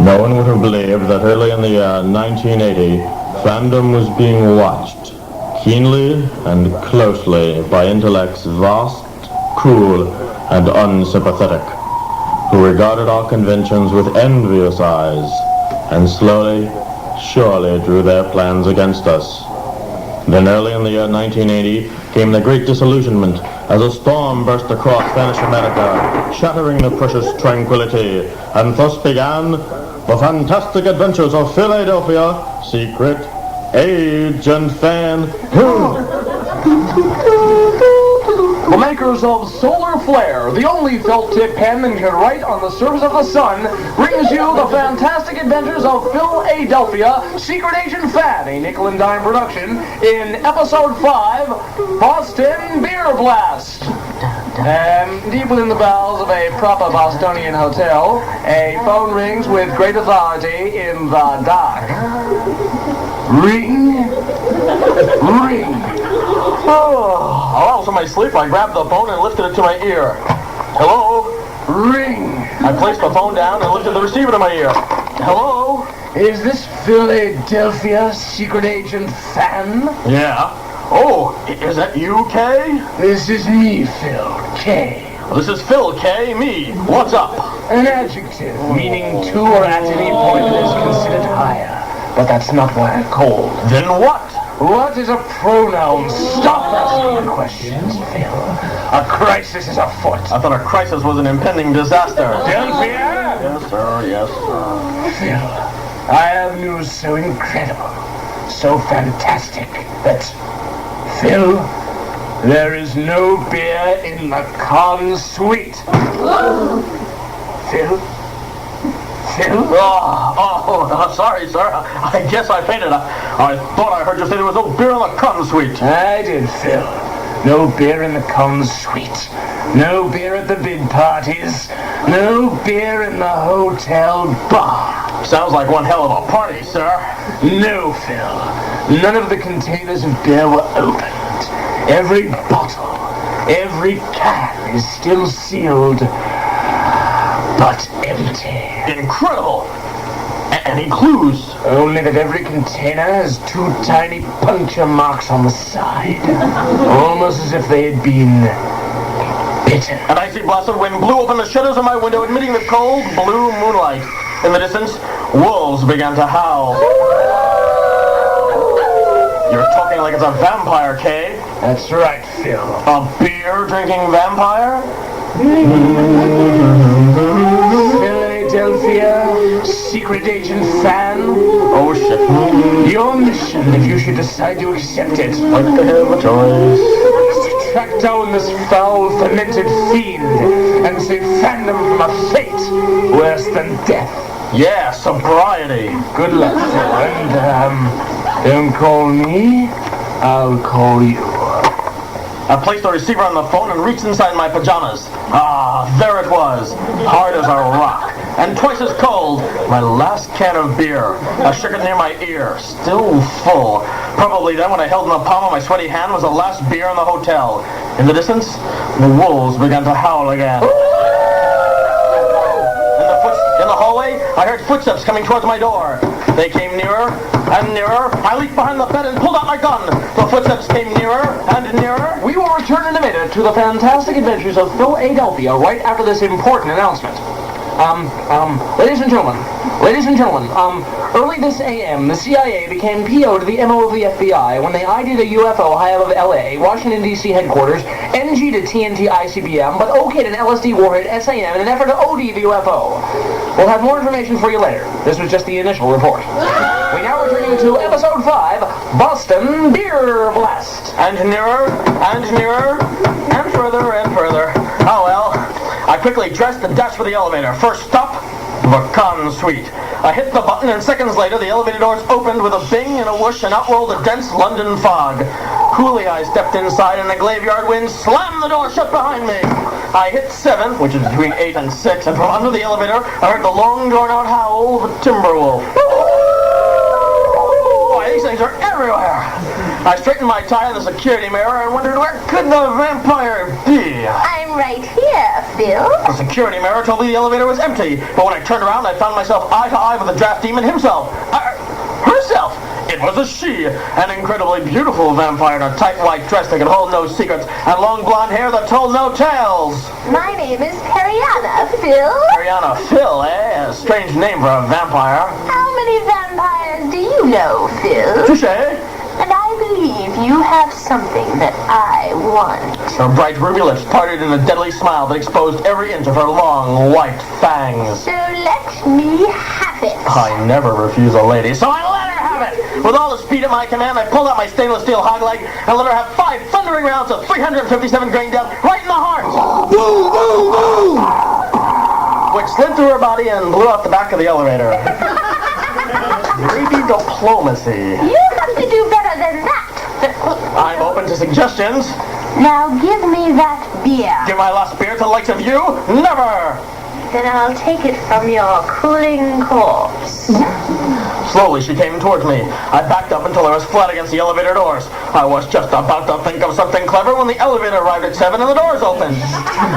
No one would have believed that early in the year 1980, fandom was being watched keenly and closely by intellects vast, cruel, and unsympathetic, who regarded our conventions with envious eyes, and slowly, surely drew their plans against us. Then early in the year 1980 came the great disillusionment as a storm burst across Spanish America, shattering the precious tranquility, and thus began the fantastic adventures of Philadelphia, Secret Agent Fan. The makers of Solar Flare, the only felt-tip pen that can write on the surface of the sun, brings you the fantastic adventures of Philadelphia, Secret Agent Fan, a nickel and dime production, in Episode 5, Boston Beer Blast. Deep within the bowels of a proper Bostonian hotel, a phone rings with great authority in the dark. Ring. Ring. While I was in my sleep, I grabbed the phone and lifted it to my ear. Hello? Ring. I placed the phone down and lifted the receiver to my ear. Hello? Is this Philadelphia Secret Agent Fan? Yeah. Oh, is that you, Kay? This is me, Phil, K. This is Phil, Kay, me. What's up? An adjective meaning to or at any point that is considered higher. But that's not why I called. Then what? What is a pronoun? Stop asking questions, Phil. A crisis is afoot. I thought a crisis was an impending disaster. Delphia? Yes, sir, yes. Phil, I have news so incredible, so fantastic, that, Phil, there is no beer in the con suite. Phil? Phil? Oh, sorry, sir. I guess I fainted. I thought I heard you say there was no beer in the con suite. I did, Phil. No beer in the con suite. No beer at the bid parties. No beer in the hotel bar. Sounds like one hell of a party, sir. No, Phil. None of the containers of beer were opened. Every bottle, every can is still sealed, but empty. Incredible! Any clues? Only that every container has two tiny puncture marks on the side. Almost as if they had been bitten. An icy blast of wind blew open the shutters of my window, admitting the cold, blue moonlight. In the distance, wolves began to howl. You're talking like it's a vampire, Kay. That's right, Phil. A beer-drinking vampire? Philadelphia, Secret Agent Fan. Oh, shit. Your mission, if you should decide to accept it, Like to have a choice. is to track down this foul, fermented fiend and save fandom from a fate worse than death. Yeah, sobriety. Good luck, Phil. And, don't call me, I'll call you. I placed the receiver on the phone and reached inside my pajamas. Ah, there it was, hard as a rock, and twice as cold. My last can of beer. I shook it near my ear, still full. Probably then what I held in the palm of my sweaty hand was the last beer in the hotel. In the distance, the wolves began to howl again. In the hallway, I heard footsteps coming towards my door. They came nearer and nearer. I leaped behind the bed and pulled out my gun. The footsteps came nearer and nearer. We will return in a minute to the fantastic adventures of Philadelphia right after this important announcement. Ladies and gentlemen, early this AM, the CIA became PO to the MO of the FBI when they ID'd a UFO high above LA, Washington, D.C. headquarters, NG to TNT ICBM, but okayed an LSD warhead SAM in an effort to OD the UFO. We'll have more information for you later. This was just the initial report. We now return you to Episode 5, Boston Beer Blast. And nearer and nearer and further and further. Oh well. I quickly dressed and dashed for the elevator. First stop, the con suite. I hit the button and seconds later the elevator doors opened with a bing and a whoosh and out rolled a dense London fog. Coolly I stepped inside and the graveyard wind slammed the door shut behind me. I hit 7, which is between 8 and 6, and from under the elevator I heard the long drawn out howl of a timber wolf. I These things are everywhere. I straightened my tie in the security mirror and wondered where could the vampire be? I'm right here, Phil. The security mirror told me the elevator was empty, but when I turned around, I found myself eye to eye with the draft demon himself. Herself. It was a she, an incredibly beautiful vampire in a tight white dress that could hold no secrets, and long blonde hair that told no tales. My name is Periana, Phil. Periana Phil, eh? A strange name for a vampire. How many vampires do you know, Phil? Touché. And I believe you have something that I want. Her bright ruby lips parted in a deadly smile that exposed every inch of her long, white fangs. So let me have it. I never refuse a lady, so I let her have it! With all the speed at my command, I pulled out my stainless steel hog leg and let her have 5 thundering rounds of 357 grain depth right in the heart! Boom, boom, boom! Which slid through her body and blew out the back of the elevator. Maybe diplomacy. You have to do better than that. I'm open to suggestions. Now give me that beer. Give my last beer to the likes of you? Never! Then I'll take it from your cooling corpse. Slowly, she came towards me. I backed up until I was flat against the elevator doors. I was just about to think of something clever when the elevator arrived at 7 and the doors opened,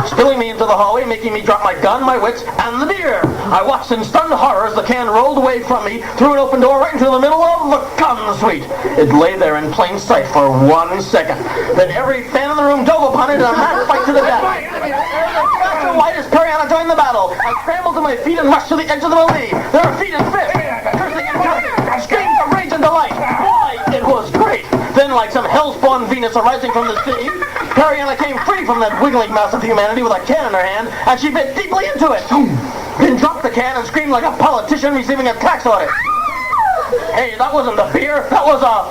spilling me into the hallway, making me drop my gun, my wits, and the beer. I watched in stunned horror as the can rolled away from me through an open door right into the middle of the gun suite. It lay there in plain sight for 1 second. Then every fan in the room dove upon it in a mad fight to the death. Faster white as Periana joined the battle. I scrambled to my feet and rushed to the edge of the melee. There were feet and fists, cursing and cursing, screams of rage and delight. Why, it was great. Then, like some hell-spawned Venus arising from the sea, Periana came free from that wiggling mass of humanity with a can in her hand, and she bit deeply into it. Then dropped the can and screamed like a politician receiving a tax audit. Hey, that wasn't a beer. That was a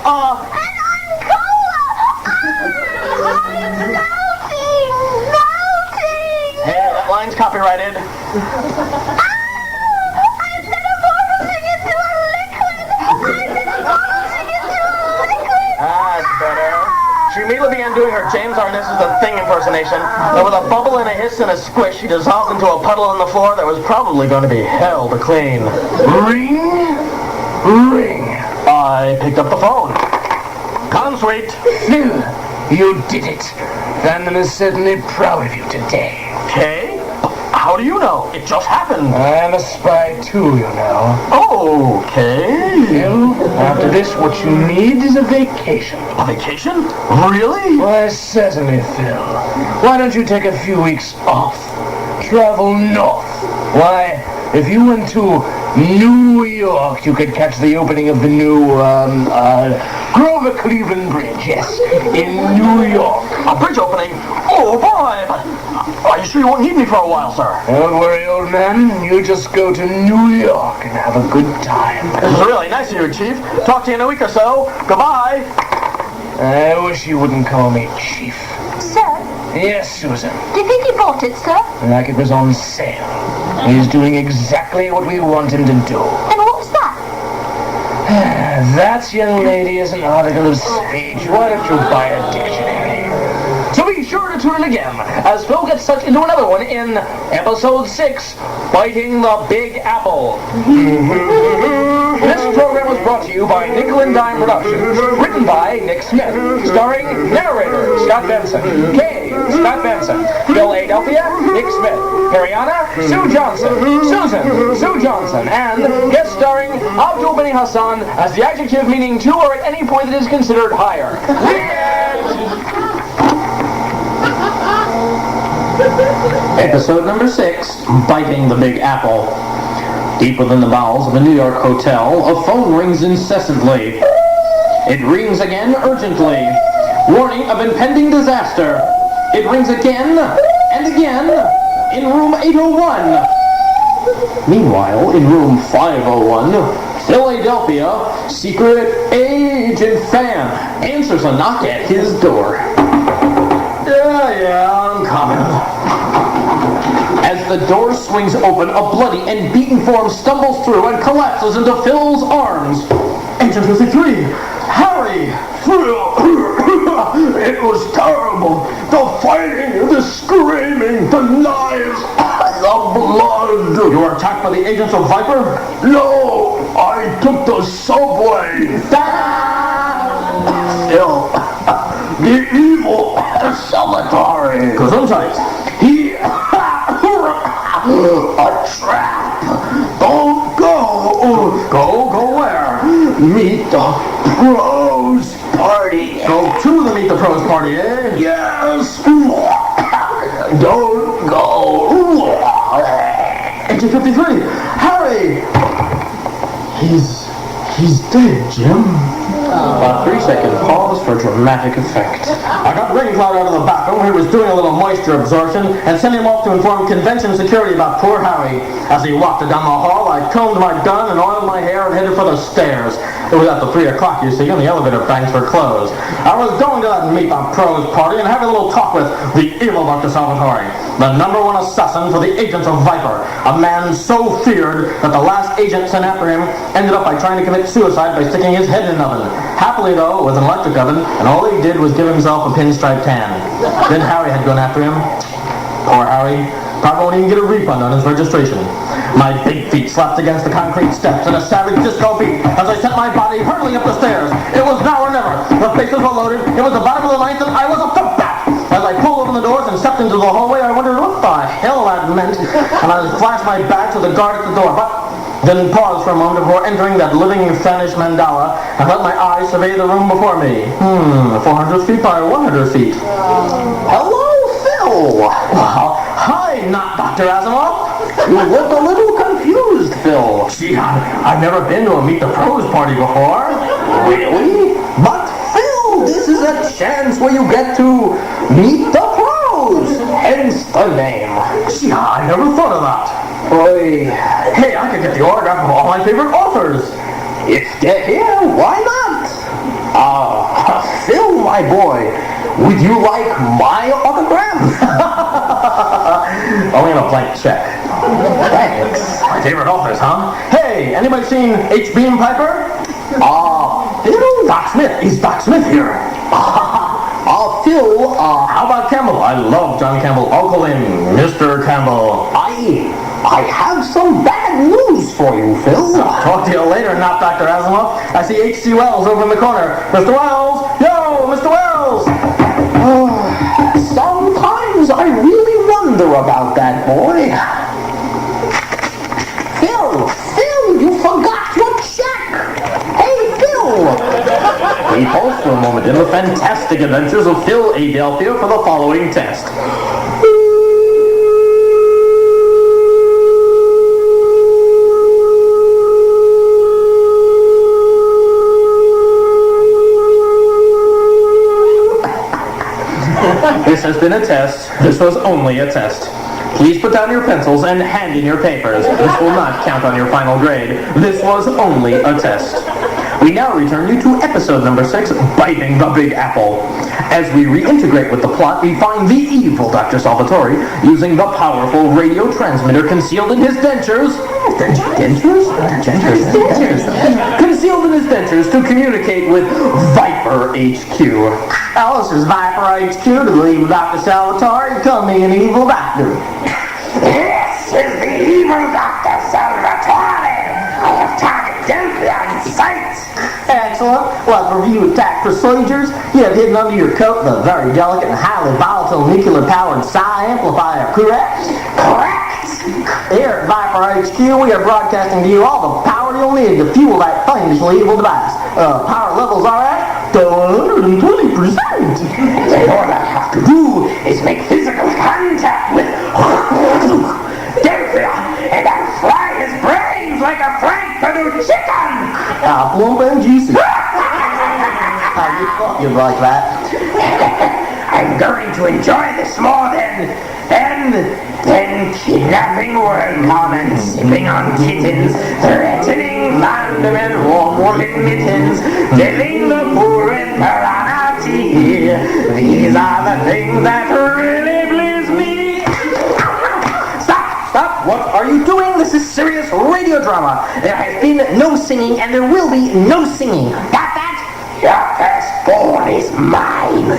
Hey, that line's copyrighted. I'm metamorphosing into a liquid! That's better. She immediately began doing her James Arness's The Thing impersonation, and with a bubble and a hiss and a squish, she dissolved into a puddle on the floor that was probably going to be hell to clean. Ring! Ring! I picked up the phone. Consuite. Phil, you did it. Fandom is certainly proud of you today. Okay? How do you know? It just happened. I'm a spy too, you know. Okay. Phil, after this, what you need is a vacation. A vacation? Really? Why, certainly, Phil. Why don't you take a few weeks off? Travel north. Why, if you went to New York, you could catch the opening of the new, Grover Cleveland Bridge, yes, in New York. A bridge opening? Oh, boy! But are you sure you won't need me for a while, sir? Don't worry, old man. You just go to New York and have a good time. This is really nice of you, Chief. Talk to you in a week or so. Goodbye. I wish you wouldn't call me Chief. Sir, Yes, Susan. do you think he bought it, sir? Like it was on sale. He's doing exactly what we want him to do. And what's that? That, young lady, is an article of speech. Why don't you buy a dictionary? So be sure to tune in again as Phil gets sucked into another one in Episode 6, Biting the Big Apple. This program was brought to you by Nickel and Dime Productions, written by Nick Smith, starring narrator Scott Benson, Scott Benson, Bill A. Delphia, Nick Smith, Periana, Sue Johnson, Susan, Sue Johnson, and guest starring Abdul Beni Hassan as the adjective meaning to or at any point that is considered higher. Episode number 6, Biting the Big Apple. Deep within the bowels of a New York hotel, a phone rings incessantly. It rings again urgently. Warning of impending disaster. It rings again and again in room 801. Meanwhile, in room 501, Philadelphia, secret agent fan answers a knock at his door. Yeah, I'm coming. As the door swings open, a bloody and beaten form stumbles through and collapses into Phil's arms. Agent 53, Harry! It was terrible. The fighting, the screaming, the knives, the blood. You were attacked by the agents of Viper? No, I took the subway. Phil, the evil Salvatore. Gesundheit. He a trap. Don't go. Go where? Meet the pros party. Go to the Meet the Pros party, eh? Yes. Don't go. Agent 53, Harry! He's dead, Jim. A 3-second pause for dramatic effect. I got Raincloud out of the bathroom. He was doing a little moisture absorption and sent him off to inform convention security about poor Harry. As he walked down the hall, I combed my gun and oiled my hair and headed for the stairs. It was after 3 o'clock, you see, and the elevator banks were closed. I was going to that Meet the Pros party and have a little talk with the evil Dr. Salvatore, the #1 assassin for the agents of Viper, a man so feared that the last agent sent after him ended up by trying to commit suicide by sticking his head in an oven. Happily, though, it was an electric oven, and all he did was give himself a pinstripe tan. Then Harry had gone after him. Poor Harry. Probably won't even get a refund on his registration. My big feet slapped against the concrete steps in a savage disco beat as I sent my body hurtling up the stairs. It was now or never. The bases were loaded. It was the bottom of the ninth, and I was a footback. As I pulled open the doors and stepped into the hallway, I wondered what the hell that meant, and I flashed my back to the guard at the door, but then paused for a moment before entering that living Spanish mandala and let my eyes survey the room before me. 400 feet by 100 feet. Hello, Phil! Well, hi, not Dr. Asimov. You look a little confused, Phil. Gee, I've never been to a Meet the Pros party before. Really? But Phil, this is a chance where you get to meet the pros. Hence the name. Gee, I never thought of that. Boy, Hey, I could get the autograph of all my favorite authors. if they're here, why not? Phil, my boy, would you like my autograph? Only on a blank check. Thanks. My favorite authors, huh? Hey, anybody seen H. Beam Piper? Phil? Doc Smith. Is Doc Smith here? Phil, How about Campbell? I love John Campbell. I'll call him Mr. Campbell. I have some bad news for you, Phil. Talk to you later, not Dr. Asimov. I see H.C. Wells over in the corner. Mr. Wells! Yo, Mr. Wells! Sometimes I really wonder about that boy. Phil, you forgot your check. Hey, Phil. We pause for a moment in the fantastic adventures of Phil A. Delphia for the following test. This has been a test. This was only a test. Please put down your pencils and hand in your papers. This will not count on your final grade. This was only a test. We now return you to episode number 6, Biting the Big Apple. As we reintegrate with the plot, we find the evil Dr. Salvatore using the powerful radio transmitter concealed in his dentures. Dentures? Concealed in his dentures to communicate with Viper HQ. Now, this is Viper HQ to the evil Dr. Salvatore. Call me an evil doctor. This is the evil Dr. Salvatore. I have target Delphia in sight. Excellent. Well, to review attack procedures, you have hidden under your coat the very delicate and highly volatile nuclear-powered psi amplifier, correct? Correct. Here at Viper HQ, we are broadcasting to you all the power you'll need to fuel that famously evil device. Power levels are at 120%. Then all I have to do is make physical contact with Delphia, and I'll fry his brains like a Frank Perdue chicken. Plump and juicy. How you thought you'd like that? I'm going to enjoy this more than kidnapping worm and sipping on kittens, threatening Vanderman warm-woolen mittens, filling the pool with piranha tea. These are the things that really please me. Stop! What are you doing? This is serious radio drama. There has been no singing and there will be no singing. Got that? Your firstborn is mine.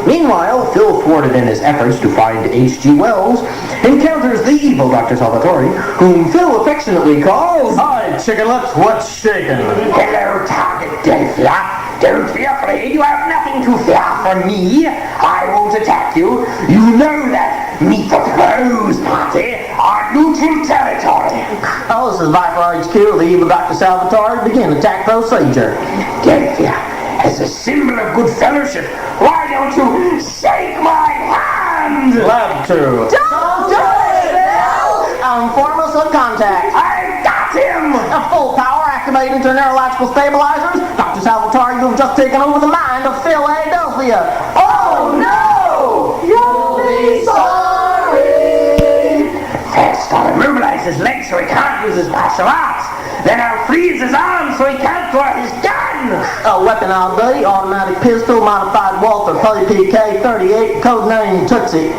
Meanwhile, Phil, thwarted in his efforts to find H.G. Wells, encounters the evil Dr. Salvatore, whom Phil affectionately calls... Hi, chicken lips, what's shaking? Hello, Target Delphia. Don't be afraid, you have nothing to fear from me. I won't attack you. You know that Meet the Pros party are neutral territory. Oh, this is Viper HQ, the evil Dr. Salvatore. Begin attack procedure. Delphia, as a symbol of good fellowship, why don't you shake my hand? Glad to. Don't do it, Phil! Form us of contact. I got him! Full power activated to neurological stabilizers. Dr. Salvatore, you've just taken over the mind of Phil and Delphia. Oh no! You'll be sorry! First, I'll immobilize his legs so he can't use his martial arts. Then I'll freeze his arms so he can't draw his gun. A weapon ID, automatic pistol, modified Walther PPK 38, codename Tootsie.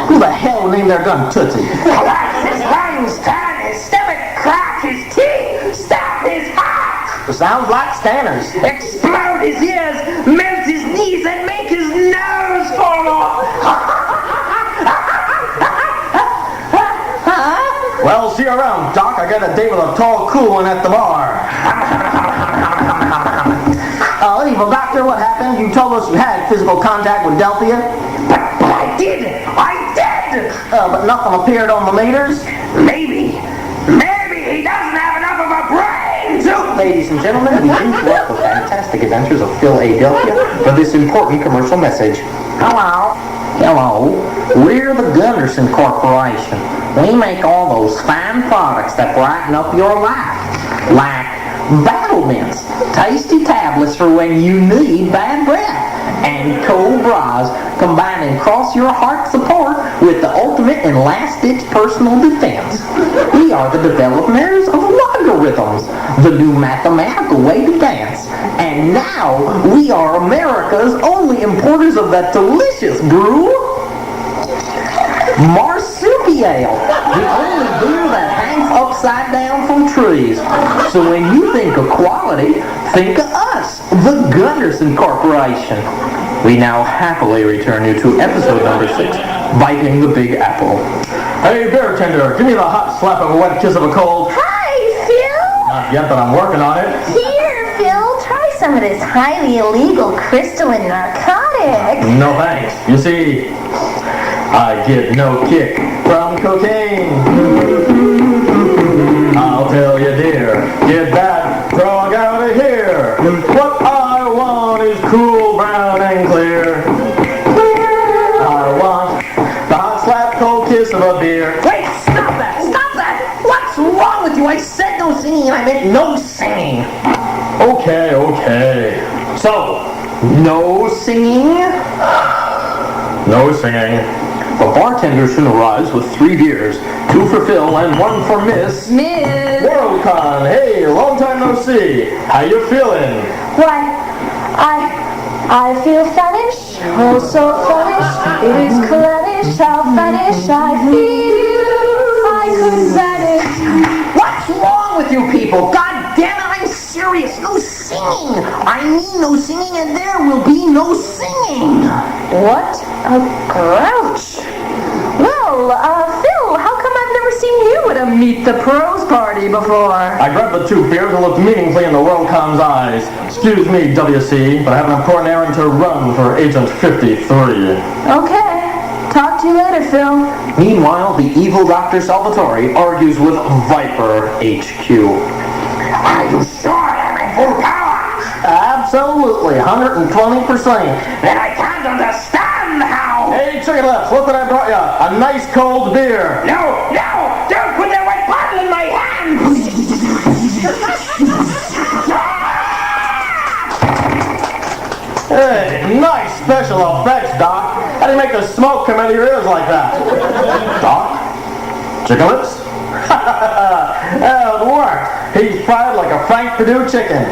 Who the hell named their gun Tootsie? Collapse his lungs, turn his stomach, crack his teeth, stab his heart. Sounds like Stanners. Explode his ears, melt his knees, and make his nose fall off. Well, see you around, Doc. I got a date with a tall, cool one at the bar. Evil Doctor, what happened? You told us you had physical contact with Delphia. But I did! But nothing appeared on the meters. Maybe he doesn't have enough of a brain to... Ladies and gentlemen, we interrupt the fantastic adventures of Phil A. Delphia for this important commercial message. Hello. We're the Gunnarsson Corporation. We make all those fine products that brighten up your life. Like battle mints, tasty tablets for when you need bad breath, and cold bras combining cross your heart support with the ultimate and last-ditch personal defense. We are the developers of logarithms, the new mathematical way to dance. And now we are America's only importers of that delicious brew, marsupial, the only beer that hangs upside down from trees. So when you think of quality, think of us, the Gunnarsson Corporation. We now happily return you to episode number 6, Biting the Big Apple. Hey, beer tender, give me the hot slap of a wet kiss of a cold. Hi, Phil! Not yet, but I'm working on it. Here, Phil, try some of this highly illegal crystalline narcotic. No thanks. You see, I get no kick from cocaine. I'll tell you, dear, get that drug out of here. What I want is cool, brown, and clear. I want the hot slap, cold kiss of a beer. Wait, stop that! What's wrong with you? I said no singing, and I meant no singing. Okay. So, No singing? no singing. The bartender soon arrives with 3 beers, 2 for Phil and 1 for Miss WorldCon, hey, long time no see. How you feeling? Why, I feel famished, oh so famished. It is clannish, I'll vanish. I feel I could vanish. What's wrong with you people? God damn it, I'm serious. No singing. I mean no singing, and there will be no singing. What a grouch. Well, Phil, how come I've never seen you at a Meet the Pros party before? I grabbed the 2 beers and looked meaningfully in the WorldCom's eyes. Excuse me, WC, but I have an important errand to run for Agent 53. Okay. Talk to you later, Phil. Meanwhile, the evil Dr. Salvatore argues with Viper HQ. Are you sure I'm in full power? Absolutely, 120%. Then I can't understand how... Hey, chicken lips, look what I brought you. A nice cold beer. No! Don't put that wet bottle in my hand! Hey, nice special effects, Doc. How do you make the smoke come out of your ears like that? Doc? Chicken lips? It worked. He's fried like a Frank Perdue chicken.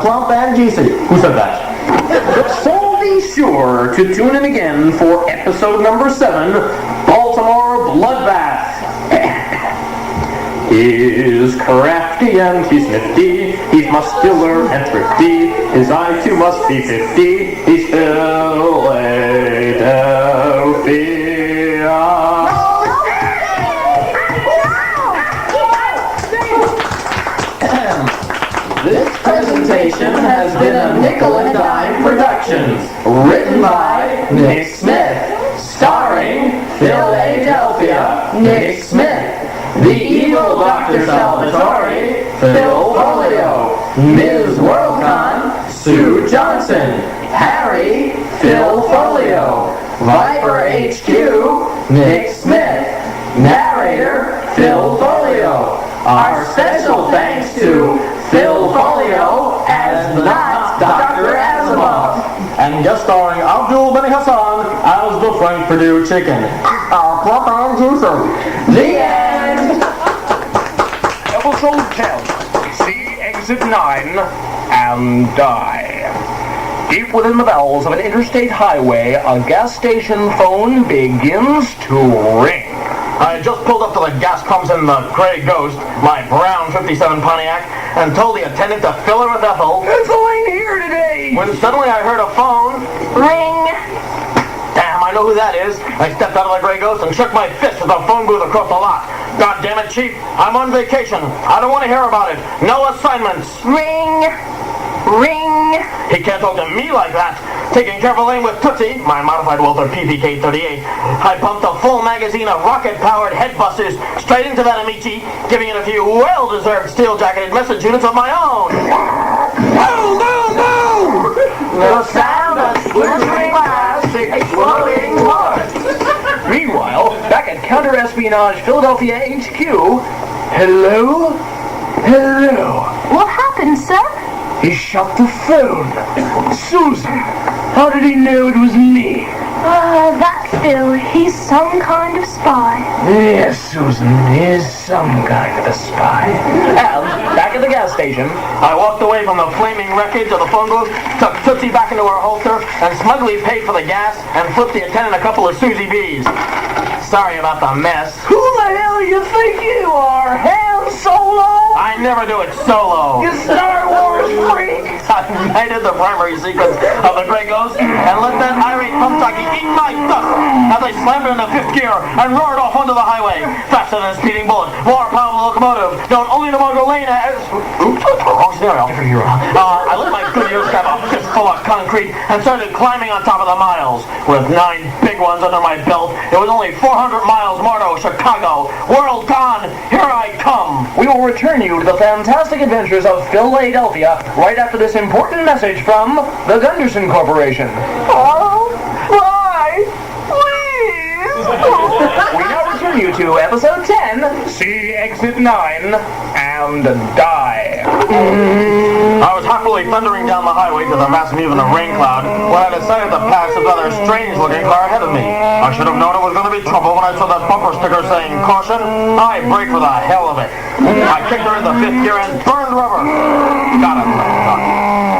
Plump and juicy. Who said that? So be sure to tune in again for episode number 7, Baltimore Bloodbath. He's crafty and he's nifty, he's muscular and thrifty, his IQ must be 50, he's Phil A. Written by Nick Smith. Starring Philadelphia, Nick Smith. The Evil Dr. Salvatore, Phil Foglio. Ms. Worldcon, Sue Johnson. Harry, Phil Foglio. Viper HQ, Nick Smith. Narrator, Phil Foglio. Our special thanks to Phil Foglio as not Dr. Asimov. And guest starring Abdul Beni Hassan as the Frank Purdue chicken. Plop and juicer. The end. Episode 10. See Exit 9 and die. Deep within the bowels of an interstate highway, a gas station phone begins to ring. I just pulled up to the gas pumps in the Grey Ghost, my brown 57 Pontiac, and told the attendant to fill her with ethyl. It's ain't here today. When suddenly I heard a phone. Ring. Damn, I know who that is. I stepped out of the Grey Ghost and shook my fist at the phone booth across the lot. God damn it, Chief. I'm on vacation. I don't want to hear about it. No assignments. Ring. Ring. He can't talk to me like that. Taking careful aim with Tootsie, my modified Walther PPK-38, I pumped a full magazine of rocket-powered head busters straight into that Amici, giving it a few well-deserved steel-jacketed message units of my own. No, no, no! The sound of splintering glass, exploding wood. Meanwhile, back at Counter-Espionage Philadelphia HQ, hello? Hello. What happened, sir? He shot the phone. Susan, how did he know it was me? That Phil, he's some kind of spy. Yes, Susan, he is some kind of a spy. And back at the gas station, I walked away from the flaming wreckage of the phone booth, took Tootsie back into her holster, and smugly paid for the gas and flipped the attendant a couple of Susie B's. Sorry about the mess. Who the hell do you think you are, Han Solo? I never do it solo. You Star Wars freak! I ignited the primary sequence of the Grey Ghost and let that irate pump jockey eat my dust as I slammed it into fifth gear and roared off onto the highway, faster than a speeding bullet, more powerful locomotive, known only to Margot Lane as... Oops, wrong scenario. I lit my Goodyear strap a fistful of concrete and started climbing on top of the miles. With 9 big ones under my belt, it was only 400 miles more to Chicago. World gone, here I come. we will return you to the fantastic adventures of Philadelphia right after this important message from the Gunnarsson Corporation. Oh, why? Please! We now return you to episode 10, See Exit 9 and die. I was happily thundering down the highway to the mass movement of rain cloud when I decided to pass a rather strange-looking car ahead of me. I should have known it was going to be trouble when I saw that bumper sticker saying, "Caution, I brake for the hell of it." I kicked her into fifth gear and burned rubber. Got him.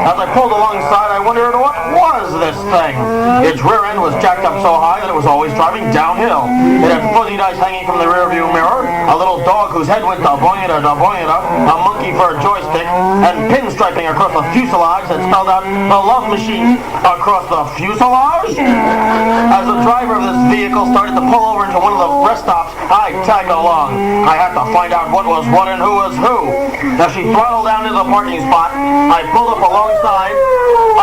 As I pulled alongside, I wondered what was this thing. Its rear end was jacked up so high that it was always driving downhill. It had fuzzy dice hanging from the rearview mirror, a little dog whose head went da-boing-a, a monkey for a joystick, and pinstriping across the fuselage that spelled out "The Love Machine" across the fuselage. As the driver of this vehicle started to pull over into one of the rest stops, I tagged along. I had to find out what was what and who was who. As she throttled down into the parking spot, I pulled up alongside,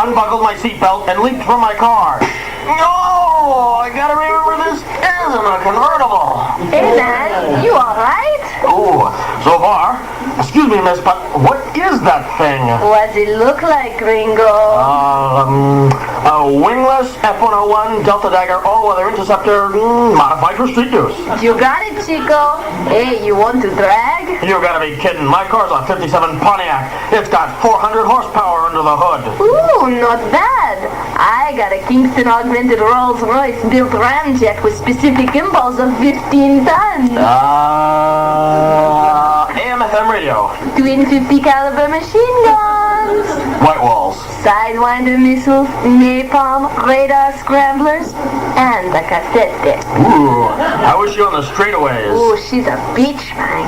unbuckled my seatbelt, and leaped from my car. No! I gotta remember this isn't a convertible. Hey, man, you alright? Ooh, so far. Excuse me, miss, but what is that thing? What does it look like, Ringo? A wingless F-101 Delta Dagger all-weather interceptor modified for street use. You got it, Chico. Hey, you want to drag? You gotta be kidding. My car's a 57 Pontiac. It's got 400 horsepower under the hood. Ooh, not bad. I got a Kingston augmented Rolls-Royce built ramjet with specific impulse of 15 tons. AM/FM radio. Twin 50 caliber machine guns. White walls. Sidewinder missiles, napalm, radar scramblers, and a cassette deck. Ooh, how is she on the straightaways? Ooh, she's a beach, man.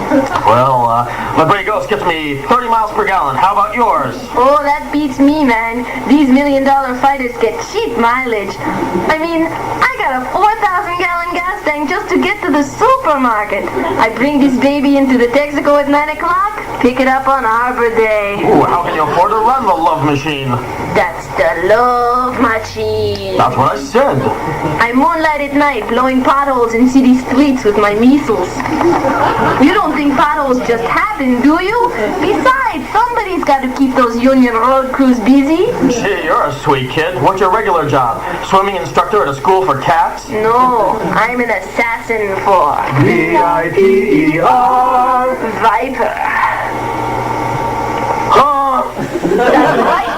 Well, my Grey Ghost gets me 30 miles per gallon. How about yours? Oh, that beats me, man. These $1 million fighters get cheap mileage. I mean, I got a 4,000-gallon gas tank just to get to the supermarket. I bring this baby into the Texaco at 9 o'clock, pick it up on Arbor Day. Ooh, how can you afford to run the Love Machine? That's the love machine. That's what I said. I moonlight at night, blowing potholes in city streets with my measles. You don't think potholes just happen, do you? Besides, somebody's got to keep those Union Road crews busy. Gee, you're a sweet kid. What's your regular job? Swimming instructor at a school for cats? No, I'm an assassin for V-I-P-E-R. Viper. That's right,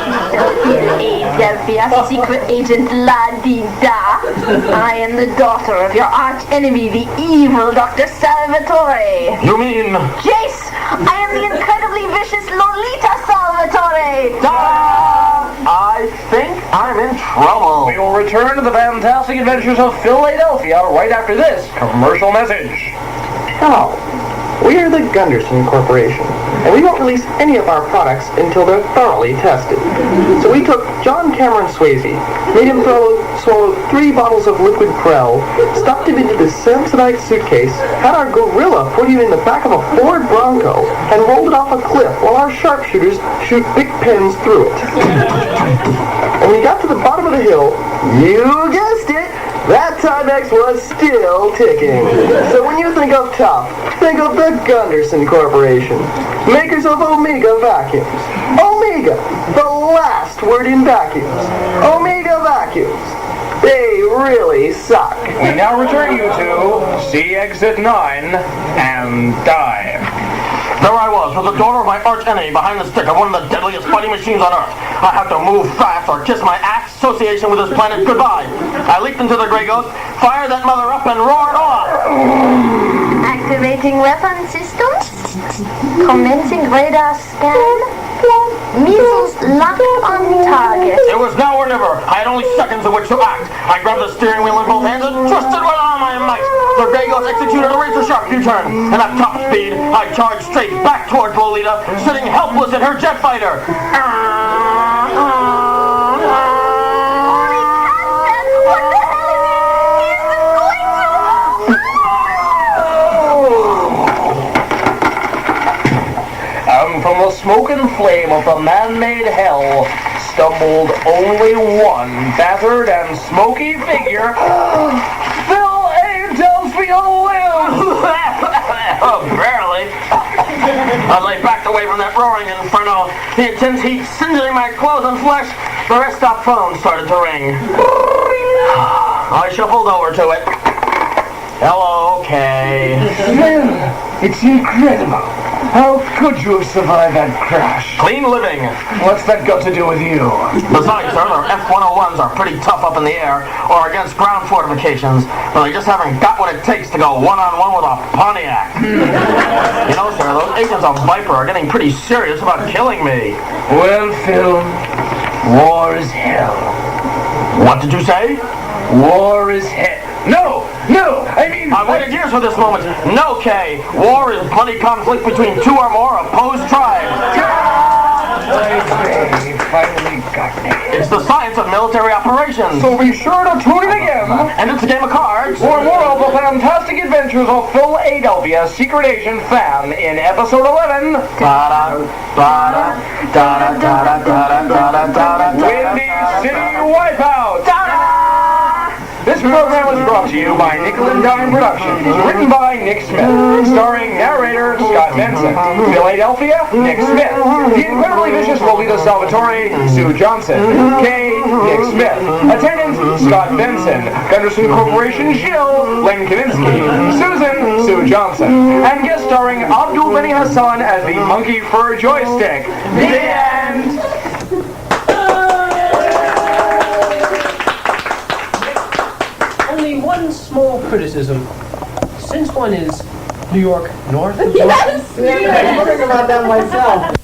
Delphia, secret agent La-Di-Da. I am the daughter of your arch enemy, the evil Dr. Salvatore. You mean... Jace, I am the incredibly vicious Lolita Salvatore. I think I'm in trouble. We will return to the fantastic adventures of Philadelphia right after this commercial message. Hello. We are the Gunnarsson Corporation, and we won't release any of our products until they're thoroughly tested. So we took John Cameron Swayze, made him swallow 3 bottles of liquid Krell, stuffed him into the Samsonite suitcase, had our gorilla put him in the back of a Ford Bronco, and rolled it off a cliff while our sharpshooters shoot big pins through it. And when he got to the bottom of the hill, you guessed it, that Timex was still ticking. So when you think of tough, think of the Gunnarsson Corporation, makers of Omega vacuums. Omega, the last word in vacuums. Omega vacuums. They really suck. We now return you to see exit 9 and dive. There I was, with the daughter of my arch enemy behind the stick of one of the deadliest fighting machines on Earth. I had to move fast or kiss my association with this planet goodbye. I leaped into the Grey Ghost, fired that mother up, and roared off. Activating weapon systems. Commencing radar scan. Measles locked on target. It was now or never. I had only seconds in which to act. I grabbed the steering wheel in both hands and twisted with all my might. The Grey Ghost executed a razor-sharp U-turn, and at top speed, I charged straight back towards Lolita, sitting helpless in her jet fighter. From the smoke and flame of the man-made hell stumbled only one battered and smoky figure. Phil A. Delphia lives! Oh, barely. As I backed away from that roaring inferno, the intense heat singeing my clothes and flesh, the rest stop phone started to ring. I shuffled over to it. Hello, Kay. Phil, it's incredible. How could you have survived that crash? Clean living. What's that got to do with you? Besides, sir, their F-101s are pretty tough up in the air or against ground fortifications, but they just haven't got what it takes to go one-on-one with a Pontiac. You know, sir, those agents of Viper are getting pretty serious about killing me. Well, Phil, war is hell. What did you say? War is hell. No, I mean... I waited years for this moment. No, Kay. War is bloody conflict between 2 or more opposed tribes. They finally got me. It's the science of military operations. So be sure to tune in again. And it's a game of cards. For more of the fantastic adventures of Phil A. Delphia, secret agent fan, in episode 11... Windy City Wipeout! This program was brought to you by Nickel and Dime Productions, written by Nick Smith, starring narrator Scott Benson, Philadelphia, Nick Smith, the incredibly vicious Lolita Salvatore, Sue Johnson, Kay, Nick Smith, attendant Scott Benson, Gunnarsson Corporation Jill, Len Kaminsky, Susan, Sue Johnson, and guest starring Abdul Beni Hassan as the monkey fur joystick. The end! One small criticism. Since one is New York North of Yes! Yeah, I'm wondering about that myself.